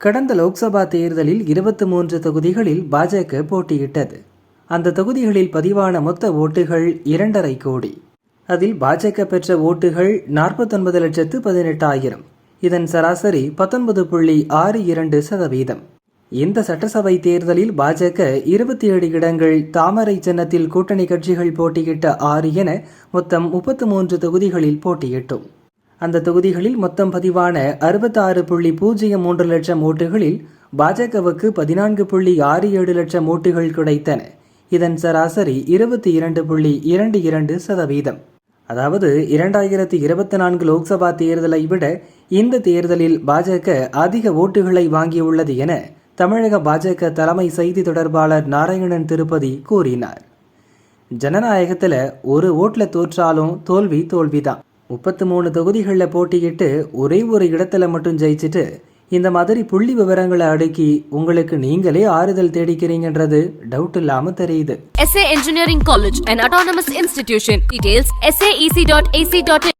கடந்த லோக்சபா தேர்தலில் 23 தொகுதிகளில் பாஜக போட்டியிட்டது. அந்த தொகுதிகளில் பதிவான மொத்த ஓட்டுகள் 2.5 கோடி. அதில் பாஜக பெற்ற ஓட்டுகள் 49,18,000. இதன் சராசரி 19.62%. இந்த சட்டசபை தேர்தலில் பாஜக 27 இடங்கள், தாமரை சின்னத்தில் கூட்டணி கட்சிகள் போட்டியிட்ட 6 என மொத்தம் 33 தொகுதிகளில் போட்டியிட்டோம். அந்த தொகுதிகளில் மொத்தம் பதிவான 66.03 லட்சம் ஓட்டுகளில் பாஜகவுக்கு 14.67 லட்சம் ஓட்டுகள் கிடைத்தன. இதன் சராசரி 22.22%. அதாவது 2024 லோக்சபா தேர்தலை விட இந்த தேர்தலில் பாஜக அதிக ஓட்டுகளை வாங்கியுள்ளது என தமிழக பாஜக தலைமை செய்தி தொடர்பாளர் நாராயணன் திருப்பதி கூறினார். ஜனநாயகத்தில் ஒரு ஓட்டுல தோற்றாலும் தோல்விதான். 33 தொகுதிகளில் போட்டியிட்டு ஒரே ஒரு இடத்துல மட்டும் ஜெயிச்சுட்டு இந்த மாதிரி புள்ளி விவரங்களை அடுக்கி உங்களுக்கு நீங்களே ஆறுதல் தேடிக்கிறீங்கன்றது டவுட் இல்லாம தெரியுது. SA Engineering College, an autonomous institution. Details: saec.ac.in.